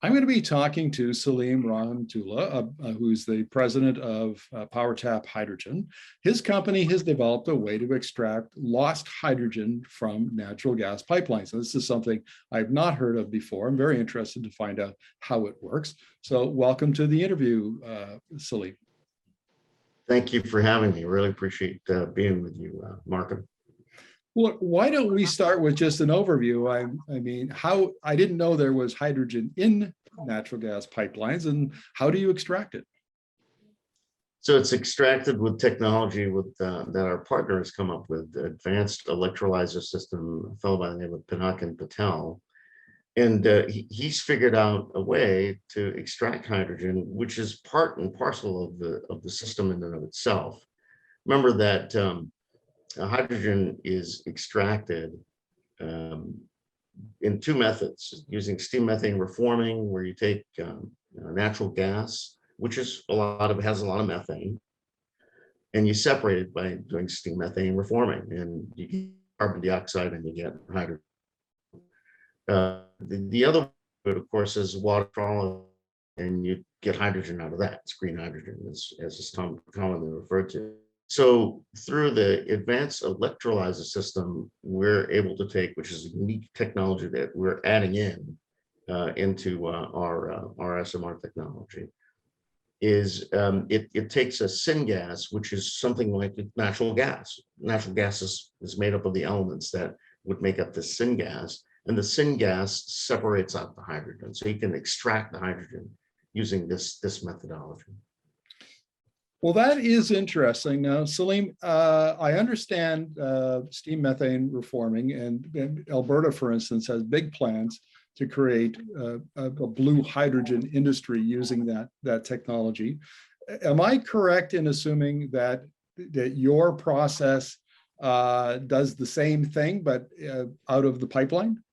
I'm going to be talking to Salim Rahemtulla, who's the president of PowerTap Hydrogen. His company has developed a way to extract lost hydrogen from natural gas pipelines. And this is something I've not heard of before. I'm very interested to find out how it works. So welcome to the interview, Salim. Thank you for having me. Really appreciate being with you, Markham. Well, why don't we start with just an overview? I mean, I didn't know there was hydrogen in natural gas pipelines, and how do you extract it? So it's extracted with technology that our partner has come up with, the Advanced Electrolyzer System, a fellow by the name of Pinakin Patel. And he's figured out a way to extract hydrogen, which is part and parcel of the system in and of itself. Remember that hydrogen is extracted in two methods: using steam methane reforming, where you take natural gas, which is has a lot of methane, and you separate it by doing steam methane reforming, and you get carbon dioxide and you get hydrogen. The other, of course, is water electrolysis, and you get hydrogen out of that. It's green hydrogen, as it's commonly referred to. So through the Advanced Electrolyzer System, we're able to take, which is a unique technology that we're adding into our SMR technology, is it takes a syngas, which is something like natural gas. Natural gas is made up of the elements that would make up the syngas, and the syngas separates out the hydrogen. So you can extract the hydrogen using this methodology. Well, that is interesting. Now, Salim, I understand steam methane reforming, and Alberta, for instance, has big plans to create a blue hydrogen industry using that technology. Am I correct in assuming that your process does the same thing, but out of the pipeline?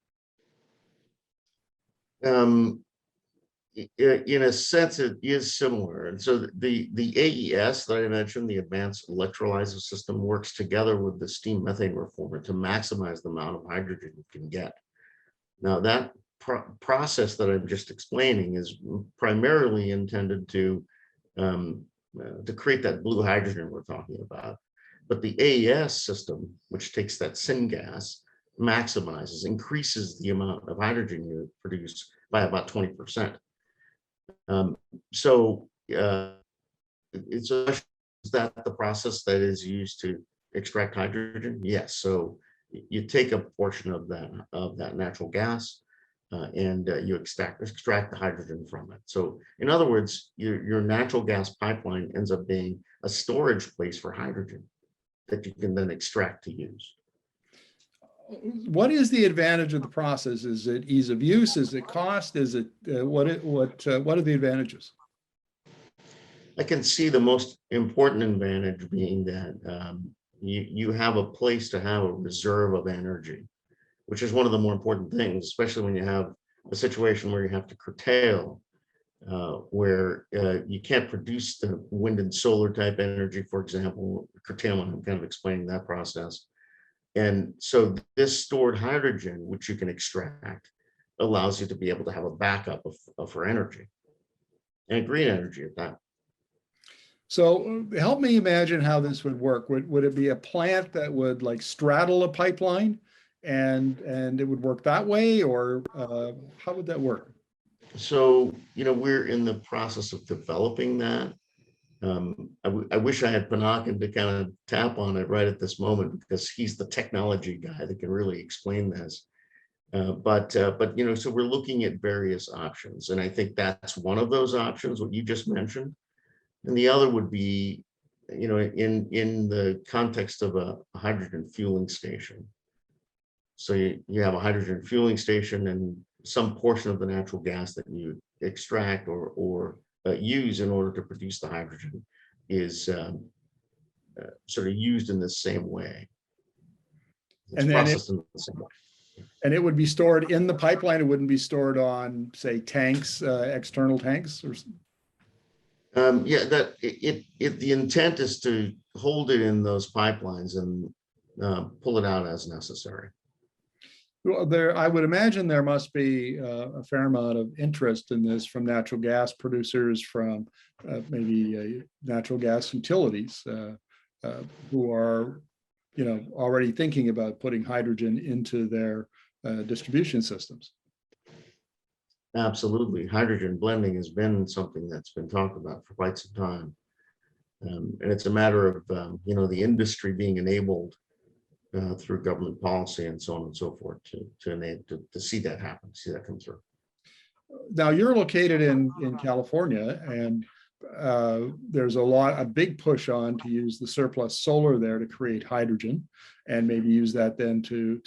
In a sense, it is similar. And so the AES that I mentioned, the Advanced Electrolyzer System, works together with the steam methane reformer to maximize the amount of hydrogen you can get. Now, that process that I'm just explaining is primarily intended to create that blue hydrogen we're talking about. But the AES system, which takes that syngas, increases the amount of hydrogen you produce by about 20%. Is that the process that is used to extract hydrogen? Yes. So you take a portion of that natural gas and you extract the hydrogen from it. So in other words, your natural gas pipeline ends up being a storage place for hydrogen that you can then extract to use. What is the advantage of the process? Is it ease of use? Is it cost? Is it what are the advantages? I can see the most important advantage being that you have a place to have a reserve of energy, which is one of the more important things, especially when you have a situation where you have to curtail, where you can't produce the wind and solar type energy, for example. Curtailment, I'm kind of explaining that process. And so this stored hydrogen, which you can extract, allows you to be able to have a backup for energy, and green energy at that. So help me imagine how this would work. Would it be a plant that would like straddle a pipeline and it would work that way, or how would that work? So, we're in the process of developing that. I wish I had Pinakin to kind of tap on it right at this moment, because he's the technology guy that can really explain this. But so we're looking at various options, and I think that's one of those options, what you just mentioned. And the other would be, in the context of a hydrogen fueling station. So you have a hydrogen fueling station, and some portion of the natural gas that you extract or use in order to produce the hydrogen is sort of used in the same way. It's processed in the same way. And it would be stored in the pipeline. It wouldn't be stored on, say, tanks, external tanks, or. The intent is to hold it in those pipelines and pull it out as necessary. Well, I would imagine there must be a fair amount of interest in this from natural gas producers, from maybe natural gas utilities who are, already thinking about putting hydrogen into their distribution systems. Absolutely. Hydrogen blending has been something that's been talked about for quite some time. And it's a matter of, the industry being enabled through government policy and so on and so forth to see that happen, see that come through. Now you're located in California, and there's a big push on to use the surplus solar there to create hydrogen, and maybe use that then to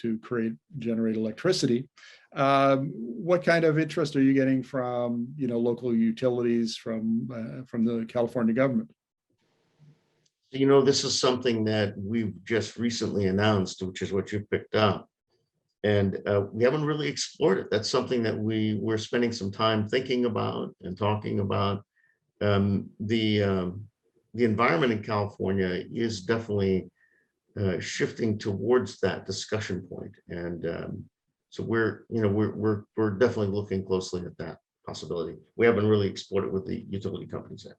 generate electricity. What kind of interest are you getting from local utilities, from the California government? This is something that we've just recently announced, which is what you picked up. And we haven't really explored it. That's something that we're spending some time thinking about and talking about. The environment in California is definitely shifting towards that discussion point. And so we're definitely looking closely at that possibility. We haven't really explored it with the utility companies yet.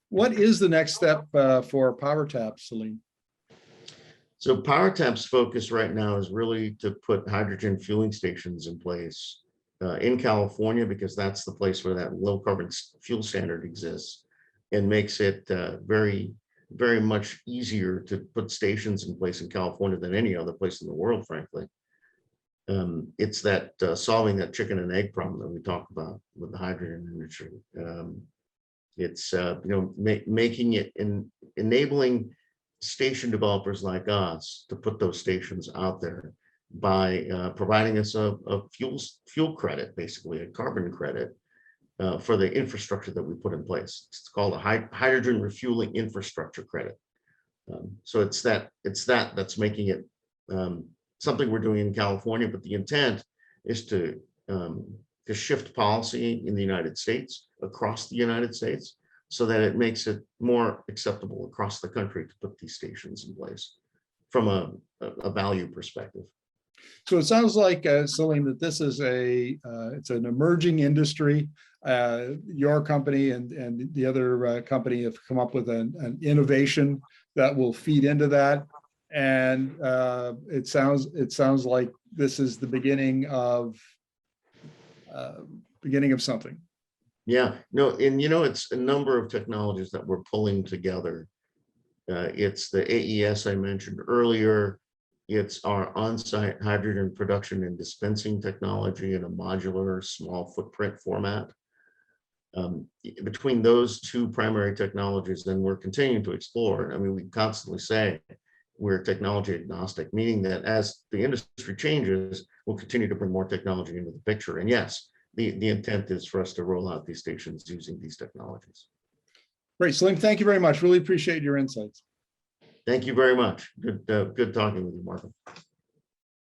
What is the next step for PowerTap, Salim? So PowerTap's focus right now is really to put hydrogen fueling stations in place in California, because that's the place where that low carbon fuel standard exists, and makes it very, very much easier to put stations in place in California than any other place in the world, frankly. It's that solving that chicken and egg problem that we talk about with the hydrogen industry. It's making it enabling station developers like us to put those stations out there by providing us a fuel credit, basically a carbon credit for the infrastructure that we put in place. It's called a hydrogen refueling infrastructure credit. So it's that's making it something we're doing in California, but the intent is to shift policy in the United States, across the United States, so that it makes it more acceptable across the country to put these stations in place from a value perspective. So it sounds like, Salim, that this is it's an emerging industry. Your company and the other company have come up with an innovation that will feed into that. And it sounds like this is the beginning of something. Yeah, no, and it's a number of technologies that we're pulling together. It's the AES I mentioned earlier. It's our on-site hydrogen production and dispensing technology in a modular, small footprint format. Between those two primary technologies, then we're continuing to explore. I mean, we constantly say we're technology agnostic, meaning that as the industry changes, we'll continue to bring more technology into the picture. And yes, the intent is for us to roll out these stations using these technologies. Great, Salim, thank you very much. Really appreciate your insights. Thank you very much. Good talking with you, Markham.